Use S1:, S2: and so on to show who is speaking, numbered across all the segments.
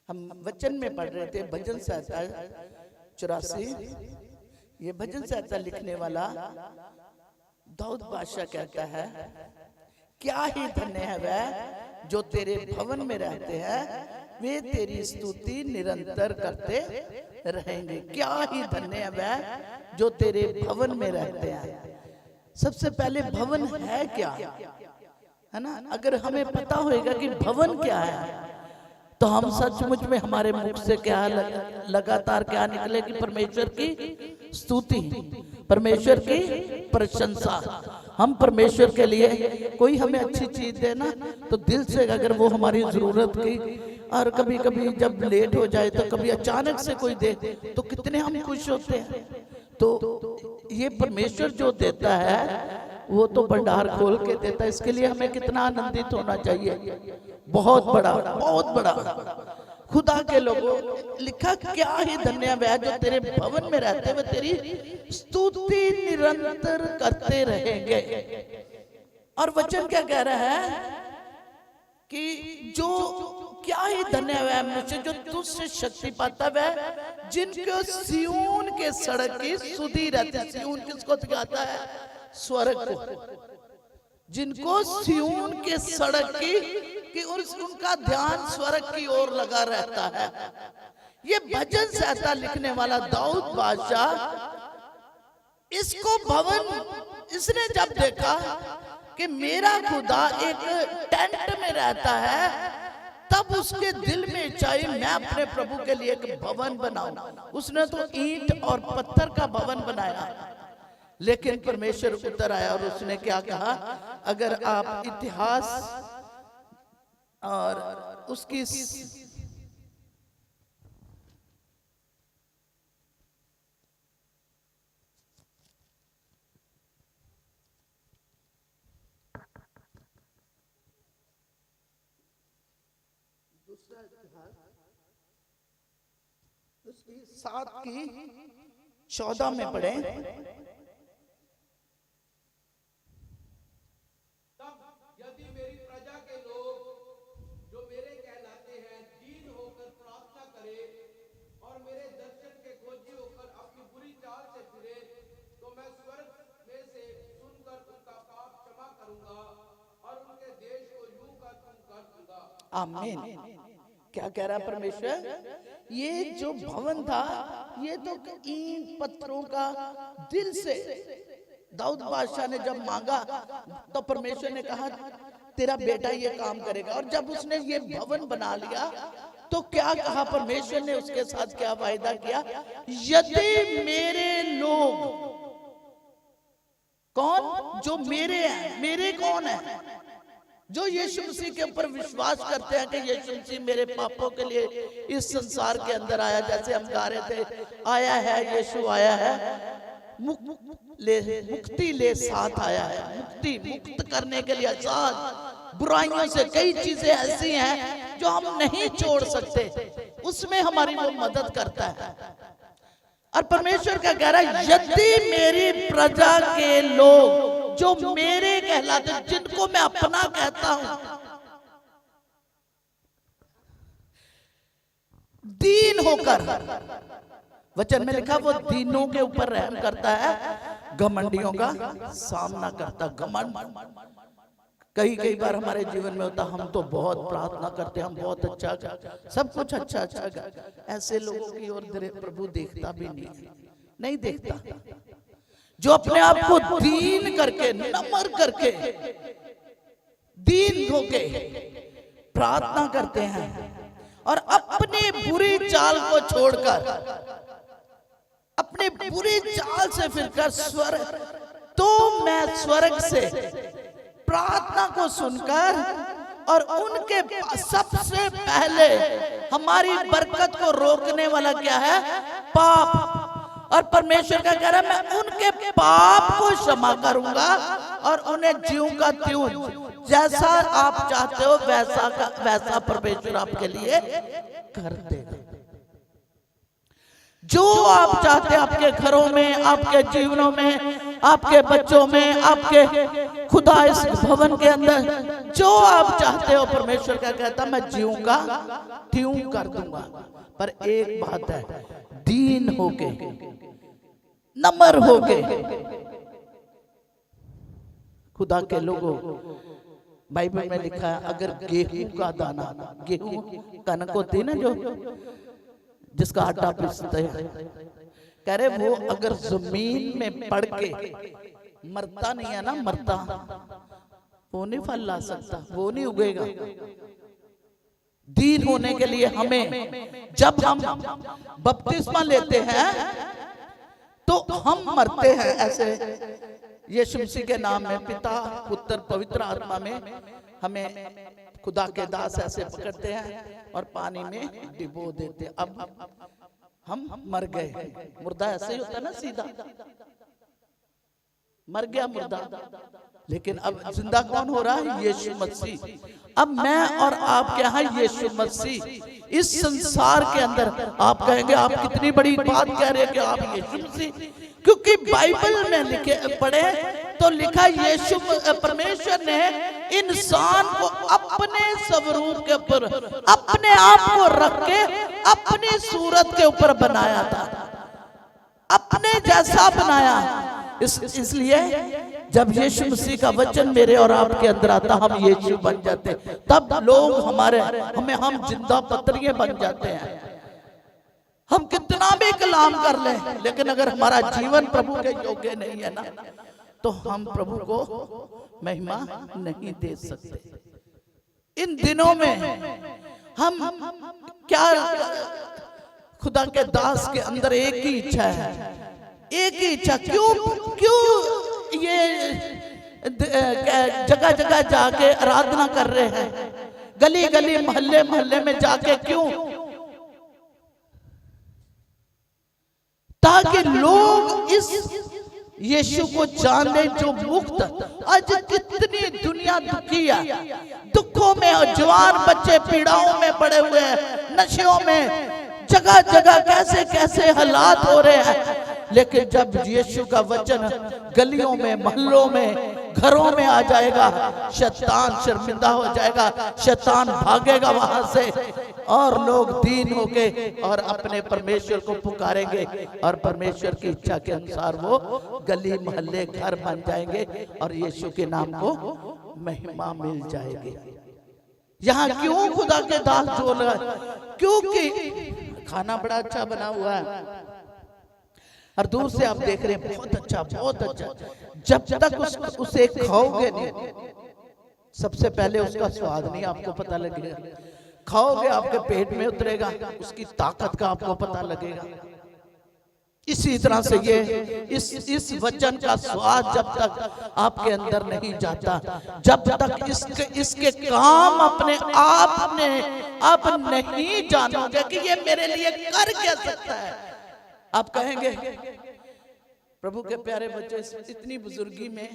S1: हम वचन में पढ़ रहे थे भजन संहिता 84। ये भजन संहिता लिखने वाला दाऊद बादशाह कहता है, क्या ही धन्य है वह जो तेरे भवन में रहते हैं, वे तेरी स्तुति निरंतर करते रहेंगे। क्या ही धन्य है वह जो तेरे भवन में रहते हैं। सबसे पहले भवन है क्या, है ना? अगर हमें पता होएगा कि भवन क्या है, तो हम सचमुच में हमारे मुख से क्या लगातार क्या निकलेगी? परमेश्वर की स्तुति, परमेश्वर की प्रशंसा। हम परमेश्वर के लिए कोई हमें अच्छी चीज दे ना, तो दिल से अगर वो हमारी जरूरत की, और कभी कभी जब लेट हो जाए तो कभी अचानक से कोई दे, तो कितने हम खुश होते हैं। तो ये परमेश्वर जो देता है वो तो भंडार खोल के देता है, इसके लिए हमें कितना आनंदित होना चाहिए। बहुत बड़ा, बहुत बड़ा। खुदा के लोगों, लिखा क्या ही धन्य वह जो तेरे भवन में रहते हुए तेरी स्तुति निरंतर करते रहेंगे। और वचन क्या कह रहा है कि जो क्या ही धन्य वह मनुष्य जो तुझसे शक्ति पाता वह जिनको सिय्योन के सड़क की सुधि रहती है। सिय्योन किसको दिखाता है? स्वर्ग को। जिनको सिय्योन के सड़क की उनका ध्यान स्वर्ग की ओर लगा रहता है। ये भजन संहिता लिखने वाला दाऊद बादशाह, इसको भवन इसने जब देखा कि मेरा खुदा एक टेंट में रहता है, तब उसके दिल में इच्छा मैं अपने प्रभु के लिए एक भवन बनाऊं। उसने तो ईंट और पत्थर का भवन बनाया, लेकिन परमेश्वर उतर आया और उसने क्या कहा? अगर आप इतिहास और उसकी दूसरा इतिहास उसकी 7:14 में पढ़े, आमीन। क्या कह रहा परमेश्वर? ये जो भवन था ये तो ईंट पत्थरों का दिल से दाऊद बादशाह ने जब मांगा तो परमेश्वर ने कहा तेरा बेटा ये काम करेगा। और जब उसने ये भवन बना लिया तो क्या कहा परमेश्वर ने? उसके साथ क्या वायदा किया? यदि मेरे लोग, कौन? जो मेरे हैं। मेरे कौन है? जो यीशु मसीह के ऊपर विश्वास करते हैं कि यीशु मसीह मेरे पापों के लिए इस संसार के अंदर आया। जैसे हम गा रहे थे, आया है यीशु आया है, मुक्ति ले साथ आया है। मुक्ति, मुक्त करने के लिए साथ। बुराइयों से कई चीजें ऐसी हैं जो हम नहीं छोड़ सकते, उसमें हमारी वो मदद करता है। और परमेश्वर क्या कह रहा है? यदि मेरी प्रजा के लोग जो मेरे कहलाते, जिनको मैं अपना कहता हूं, दीन होकर, वचन में लिखा वो दीनों के ऊपर रहम करता है, घमंडियों का सामना करता। घमंड कई बार हमारे जीवन में होता, हम तो बहुत प्रार्थना करते हैं, हम बहुत अच्छा, सब कुछ अच्छा, ऐसे लोगों की ओर प्रभु देखता भी नहीं देखता। जो अपने आप को दीन करके, नम्र करके, दीन होके प्रार्थना करते हैं और अपने बुरी चाल को छोड़कर, अपने बुरी चाल से फिरकर स्वर्ग, तो मैं स्वर्ग से प्रार्थना को सुनकर और उनके सबसे पहले हमारी बरकत को रोकने वाला क्या है? पाप। और परमेश्वर का कह रहा है मैं उनके पाप को क्षमा करूंगा और उन्हें ज्यों का त्यों, जैसा आप चाहते हो वैसा परमेश्वर आपके लिए कर देगा। जो आप चाहते हैं आपके घरों में, आपके जीवनों में, आपके बच्चों में, आपके खुदा इस भवन के अंदर जो आप चाहते हो, परमेश्वर क्या कहता, मैं जीऊंगा त्यों कर दूंगा। पर एक बात है, दीन होके, नम्र होके। खुदा के लोगों, बाइबल में लिखा है, अगर गेहूं का दाना, गेहूं कनक होती है ना जो जिसका आटा पीसते हैं, कह रहे वो अगर जमीन में पड़ के मरता नहीं है ना, मरता, वो नहीं फल ला सकता, वो नहीं उगेगा। दीन होने के लिए हमें, जब हम बपतिस्मा लेते हैं तो हम मरते हैं ऐसे यीशु मसीह के नाम में, पिता पुत्र पवित्र आत्मा में हमें खुदा के दास ऐसे पकड़ते हैं और पानी में डिबो देते। अब हम मर गए, मुर्दा ऐसे ही होता है ना, सीधा मर गया मुर्दा। लेकिन अब जिंदा कौन हो रहा है? यीशु मसीह। अब मैं और आप क्या है? यीशु मसीह। इस संसार के अंदर आप कहेंगे आप कितनी बड़ी बात कह रहे हैं कि आप यीशु मसीह, क्योंकि बाइबल में लिखे पढ़े तो लिखा यीशु परमेश्वर ने इंसान को अपने स्वरूप के ऊपर, अपने आप को रख के अपनी सूरत के ऊपर बनाया था, अपने जैसा बनाया। इसलिए जब यीशु मसीह का वचन मेरे और आपके अंदर आता, हम यीशु बन जाते, तब लोग हम जिंदा पत्रियां बन जाते हैं। हम कितना भी कलाम कर लें, लेकिन अगर हमारा जीवन प्रभु के योग्य नहीं है ना, तो हम प्रभु को महिमा नहीं दे सकते। इन दिनों में हम क्या, खुदा के दास के अंदर एक ही इच्छा है, एक ही इच्छा। क्यों ये जगह जगह जाके आराधना कर रहे हैं, गली गली मोहल्ले मोहल्ले में जाके, क्यों? ताकि लोग इस यीशु को जाने जो मुक्त। आज कितनी दुनिया दुखी है, दुखों में, और जवान बच्चे पीड़ाओं में पड़े हुए हैं, नशों में, जगह जगह कैसे कैसे हालात हो रहे हैं। लेकिन जब यीशु का वचन गलियों में, मोहल्लों में, घरों में आ जाएगा, शैतान शर्मिंदा हो जाएगा, शैतान भागेगा वहां से, और लोग दीन होके और अपने परमेश्वर को पुकारेंगे, और परमेश्वर की इच्छा के अनुसार वो गली मोहल्ले घर बन जाएंगे, और यीशु के नाम को महिमा मिल जाएगी। यहाँ क्यों खुदा के दास जोर लगा? क्योंकि खाना बड़ा अच्छा बना हुआ है, और दूर से आप देख रहे हैं बहुत अच्छा, बहुत अच्छा। जब तक उसे खाओगे नहीं, सबसे पहले उसका स्वाद नहीं आपको पता लगेगा। खाओगे आपके पेट में उतरेगा, उसकी ताकत का आपको पता लगेगा। इसी तरह से ये इस वचन का स्वाद जब तक आपके अंदर नहीं जाता, जब तक इसके काम अपने आप नहीं जानोगे कि ये मेरे लिए कर क्या सकता है। आप कहेंगे प्रभु के प्यारे बच्चे, इतनी बुजुर्गी में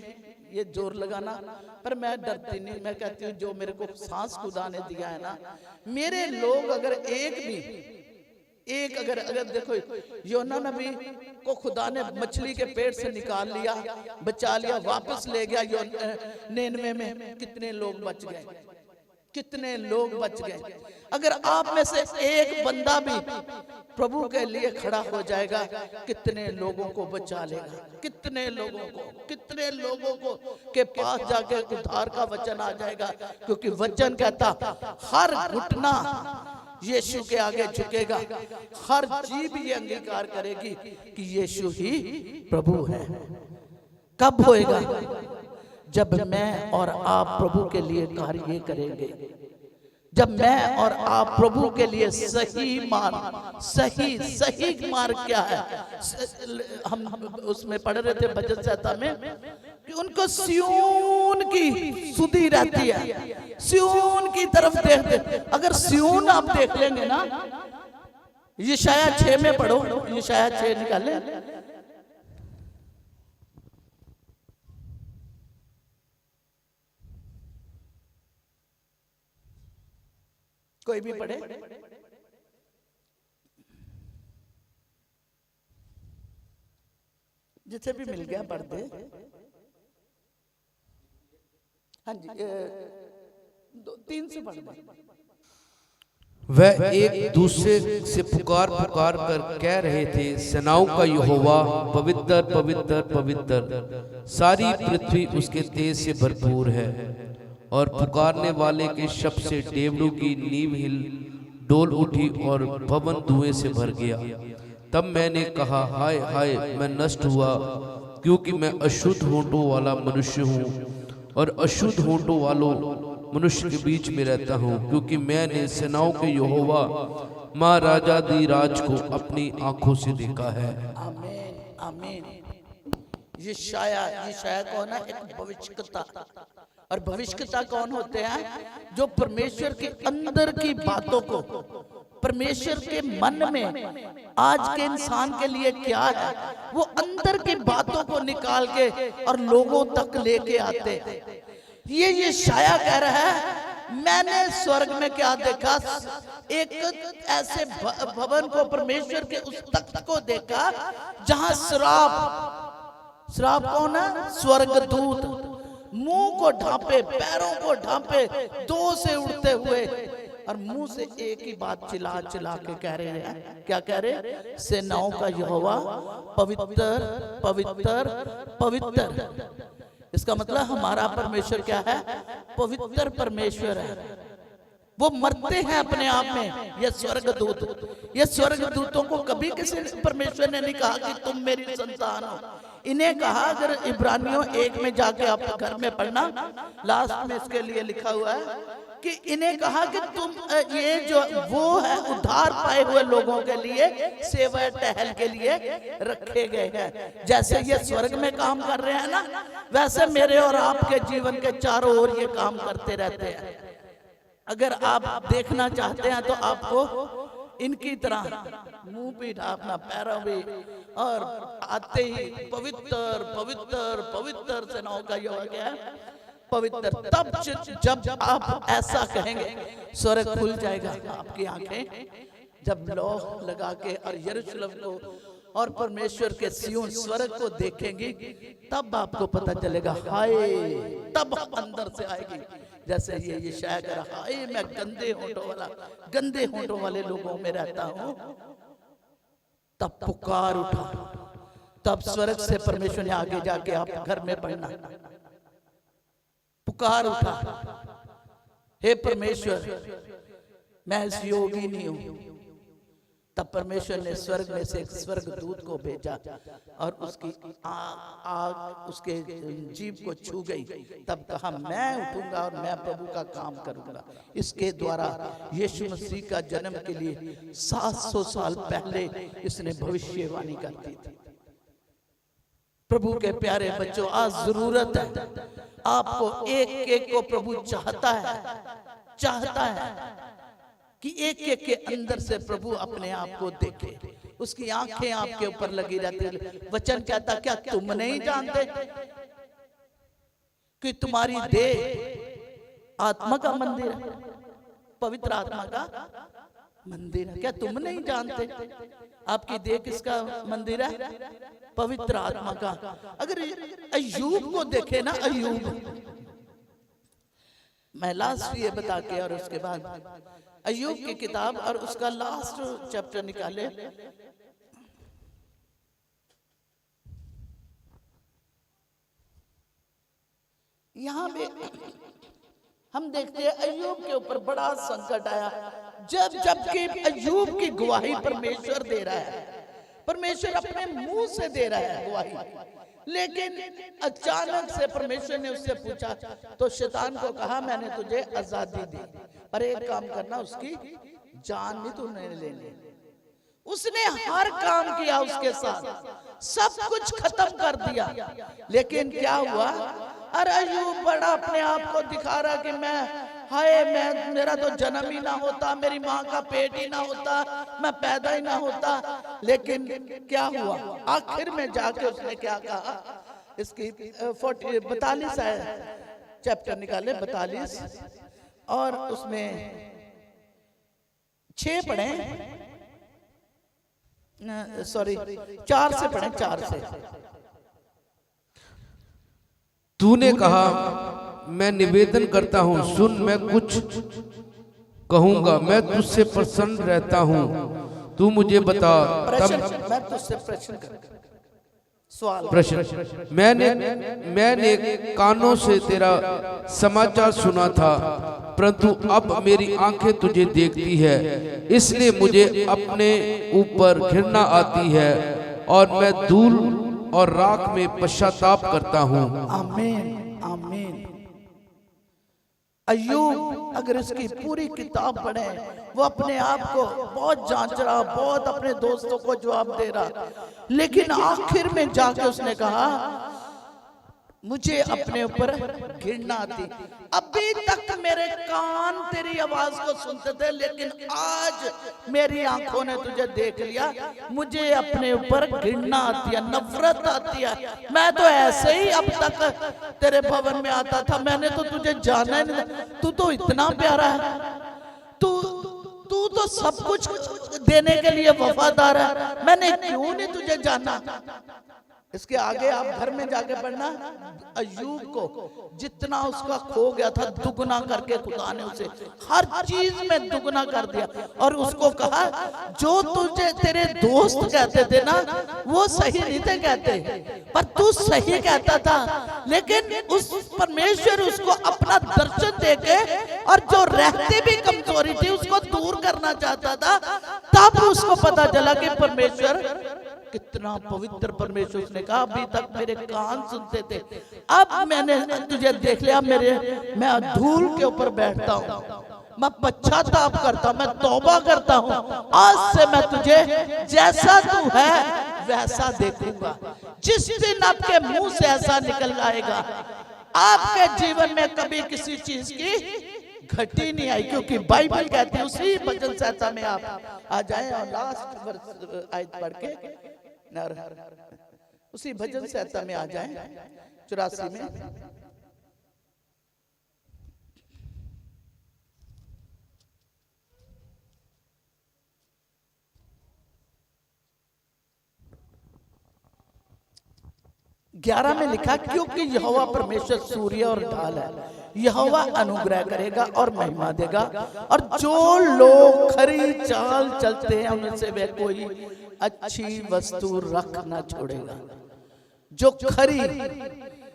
S1: ये जोर लगाना, पर मैं डरती नहीं। मैं कहती हूँ जो मेरे को सांस खुदा ने दिया है ना, मेरे लोग अगर अगर देखो, योना नबी को खुदा ने मछली के पेट से निकाल लिया, बचा लिया, वापस ले गया निनवे में, कितने लोग बच गए, कितने लोग बच गए। अगर आप में से एक बंदा भी प्रभु के लिए खड़ा हो जाएगा, कितने लोगों को बचा लेगा, कितने लोगों को के पास जाके उद्धार का वचन आ जाएगा। क्योंकि वचन कहता हर घुटना यीशु के आगे झुकेगा, हर जीभ ये अंगीकार करेगी कि यीशु ही प्रभु है। कब होएगा? जब मैं और आप प्रभु के लिए कार्य करेंगे, जब मैं और आप प्रभु के लिए सही मार्ग क्या है, हम उसमें पढ़ रहे थे भजन संहिता में कि उनको सिय्योन की सुधि रहती है, सिय्योन की तरफ देखते। अगर सिय्योन आप देख लेंगे ना, यशायाह 6 में पढ़ो, यशायाह 6 निकाले, कोई भी पढ़े। जिसे भी मिल गया पढ़ दे। हाँ जी, 3 से पढ़ दे।
S2: वह एक दूसरे से पुकार पुकार कर कह रहे थे, सेनाओं का यहोवा पवित्र पवित्र पवित्र, सारी पृथ्वी उसके तेज से भरपूर है। और पुकारने वाले के शब्द से डेवढ़ू की नींव हिल डोल उठी और भवन धुएं से भर गया। तब मैंने कहा, हाय हाय, मैं नष्ट हुआ, क्योंकि मैं अशुद्ध होंठों वाला मनुष्य हूँ और अशुद्ध होंठों वालों मनुष्य के बीच में रहता हूँ, क्योंकि मैंने सेनाओं के यहोवा महाराजा दी राज को अपनी आंखों से देखा है।
S1: आमीन आमीन। ये शाया कौन है? एक भविष्यवक्ता। और भविष्यवक्ता कौन होते हैं? जो परमेश्वर के अंदर की बातों को, परमेश्वर के मन में आज के इंसान के लिए क्या है, वो अंदर की बातों को निकाल के और लोगों तक लेके आते हैं। ये शाया कह रहा है, मैंने स्वर्ग में क्या देखा? एक ऐसे भवन को, परमेश्वर के उस तख्त को देखा जहां श्राप कौन है? स्वर्गदूत मुंह को ढांपे, पैरों को ढांपे, 2 से उड़ते हुए, और मुंह से एक ही बात चिल्ला चिल्ला के कह रहे हैं। क्या कह रहे? सेनाओं का यहोवा पवित्र पवित्र पवित्र। इसका मतलब हमारा परमेश्वर क्या है? पवित्र परमेश्वर है। वो मरते हैं अपने आप में। ये स्वर्गदूत, ये स्वर्गदूतों को कभी किसी परमेश्वर ने नहीं कहा कि तुम मेरी संतान हो। इन्हें कहा, अगर इब्रानियों 1 में जाके आप घर में पढ़ना, लास्ट में इसके लिए लिखा हुआ है कि इन्हें कहा कि तुम, ये जो वो है उद्धार पाए हुए लोगों के लिए सेवा टहल के लिए रखे गए हैं। जैसे ये स्वर्ग में काम कर रहे हैं ना, वैसे मेरे और आपके जीवन के चारों ओर ये काम करते रहते हैं। अगर आप देखना चाहते हैं तो आपको इनकी तरह मुंह भी ढांपना, पैरों भी, और आते ही पवित्र पवित्र पवित्र सेनाओं का यहोवा क्या है? पवित्र। तब जब आप ऐसा कहेंगे, स्वर्ग खुल जाएगा, आपकी आंखें जब लौह लगा के और यरूशलेम को और परमेश्वर के सियोन स्वर्ग को देखेंगी, तब आपको पता चलेगा, हाय, तब अंदर से आएगी। जैसे ये शायद कर रहा है, मैं गंदे होंठों वाले लोगों में रहता हूं। तब पुकार उठा, तब स्वर्ग से परमेश्वर ने, आगे जाके आप घर में पढ़ना, पुकार उठा, हे परमेश्वर, मैं इस योगी नहीं हूं। तब परमेश्वर ने स्वर्ग में से एक स्वर्गदूत को भेजा और उसकी आग उसके जीभ को छू गई। तब कहा, मैं उठूंगा और मैं प्रभु का काम करूंगा। इसके द्वारा यीशु मसीह का जन्म के लिए 700 साल पहले इसने भविष्यवाणी कर दी थी। प्रभु के प्यारे बच्चों, आज जरूरत है आपको, एक एक को प्रभु चाहता है कि एक एक के अंदर से प्रभु अपने आप को देखे। उसकी आंखें आपके ऊपर लगी रहती है। वचन कहता, क्या तुम नहीं जानते कि तुम्हारी देह आत्मा का मंदिर है, पवित्र आत्मा का मंदिर है? क्या तुम नहीं जानते आपकी देह किसका मंदिर है? पवित्र आत्मा का। अगर अय्यूब को देखे ना, अय्यूब, मैं लास्ट ये बता के और उसके बाद अय्यूब की किताब और उसका लास्ट चैप्टर निकाले। यहां पे हम देखते हैं अय्यूब के ऊपर बड़ा संकट आया, जबकि अय्यूब की गवाही परमेश्वर दे रहा है, परमेश्वर अपने मुंह से दे रहा है गवाही। लेकिन अचानक से परमेश्वर ने उससे पूछा, तो शैतान को कहा, मैंने तुझे आजादी दी, पर एक काम करना, उसकी जान भी तूने लेनी। उसने हर काम किया उसके साथ, सब कुछ खत्म कर दिया, लेकिन क्या हुआ? अरे अय्यूब बड़ा अपने आप को दिखा रहा कि मैं मेरा तो जन्म ही ना होता, मेरी माँ का पेट ही ना होता, मैं पैदा ही ना होता। लेकिन क्या हुआ? आखिर में जाके उसने क्या कहा? इसकी 42 चैप्टर निकाले, 42, और उसमें 6 पढ़े, सॉरी 4 से पढ़े, 4 से
S2: तूने कहा, मैं निवेदन करता हूँ, सुन, मैं कुछ कहूंगा, मैं तुझसे प्रसन्न रहता हूँ, तू मुझे बता। तब
S1: मैं तुझसे
S2: प्रश्न, मैंने कानों से तेरा समाचार सुना था, परंतु अब मेरी आंखें तुझे देखती है, इसलिए मुझे अपने ऊपर घृणा आती है और मैं धूल और राख में पश्चाताप करता हूँ।
S1: आमीन, आमीन। अय्यूब अगर इसकी पूरी किताब पढ़े, वो अपने आप को बहुत जांच रहा, बहुत अपने दोस्तों को जवाब दे रहा, लेकिन आखिर में जाके उसने कहा, मुझे अपने ऊपर घृणा आती। अभी तक मेरे कान तेरी आवाज को सुनते थे, लेकिन आज मेरी आंखों ने तुझे देख लिया, मुझे अपने ऊपर घृणा आती है, नफरत आती है। मैं तो ऐसे ही अब तक तेरे भवन में आता था, मैंने तो तुझे जाना ही नहीं, तू तो इतना प्यारा है, तू तो सब कुछ देने के लिए वफादार है, मैंने क्यों नहीं तुझे जाना। इसके आगे आप घर में जाके पढ़ना, अय्यूब को जितना उसका खो गया था दुगना करके खुदा ने उसे हर चीज में दुगना कर दिया, और उसको कहा, जो तुझे तेरे दोस्त कहते थे ना, वो सही नहीं थे कहते, पर तू सही कहता था, लेकिन उस परमेश्वर उसको अपना दर्शन देके, और जो रहती भी कमजोरी थी उसको दूर करना चाहता था, तब उसको पता चला कि परमेश्वर कितना पवित्र परमेश्वर। उसने कहा, अभी तक मेरे कान सुनते थे, अब मैंने तुझे देख लिया, मैं धूल के ऊपर बैठता हूँ, मैं पश्चाताप करता हूँ, मैं तौबा करता हूँ, आज से मैं तुझे जैसा तू है वैसा देखूंगा। जिस दिन आपके मुंह से ऐसा निकल आएगा, आपके जीवन में कभी किसी चीज की घटी नहीं आई, क्योंकि बाइबल कहती है, उसी भजन संहिता में आप आ जाएं और लास्ट आयत पढ़ के, उसी भजन संहिता में आ जाएं 84 में। ग्यारह में लिखा, क्योंकि यहोवा परमेश्वर सूर्य और ढाल है, यहोवा अनुग्रह करेगा और महिमा देगा, और जो लोग खरी चाल चलते हैं उनसे वह कोई अच्छी वस्तु रख ना छोड़ेगा। जो खरी,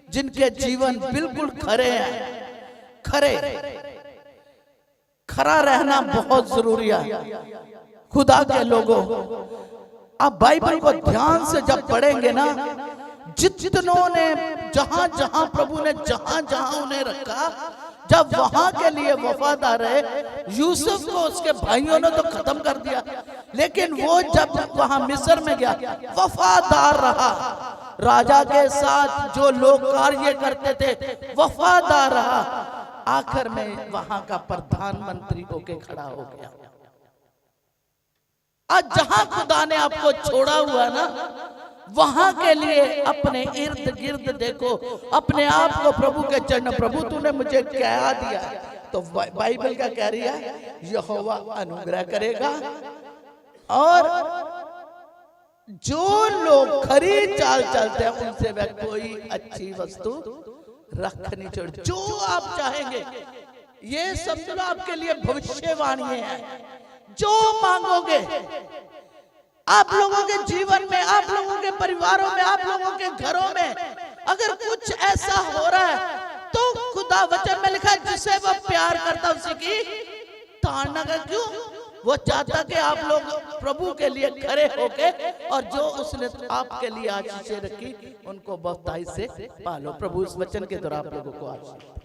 S1: जिनके जीवन बिल्कुल खरे हैं, खरा रहना बहुत जरूरी है खुदा के लोगों। आप बाइबल को ध्यान से जब पढ़ेंगे ना, जितनों ने जहां जहां प्रभु ने जहां जहां उन्हें रखा, जब वहां के लिए वफादार रहे, यूसुफ को उसके भाइयों ने तो खत्म कर दिया, लेकिन वो जब वहां मिस्र में गया वफादार रहा, राजा के साथ जो लोग कार्य करते थे वफादार रहा, आखिर में वहां का प्रधानमंत्री होके खड़ा हो गया। आज जहां खुदा ने आपको छोड़ा हुआ ना, वहां के लिए अपने इर्द गिर्द देखो, अपने आप को प्रभु के चरण, प्रभु तूने मुझे क्या दिया, तो बाइबल क्या कह रही है, यहोवा अनुग्रह करेगा, और जो लोग खरी चाल चलते हैं उनसे वह कोई अच्छी वस्तु रख नहीं छोड़। जो आप चाहेंगे, ये समझ लो आपके लिए भविष्यवाणी है, जो मांगोगे आप लोगों के जीवन में, आप लोगों के परिवारों में, आप लोगों के घरों में अगर कुछ ऐसा हो रहा है, तो खुदा वचन में लिखा है, जिसे वो प्यार करता उसी की ताड़ना कर। क्यों? वो चाहता कि आप लोग प्रभु के लिए खड़े होके, और जो उसने आपके लिए आशीषें रखी उनको बहुतायत से पालो। प्रभु इस वचन के द्वारा आप लोगों को आशीष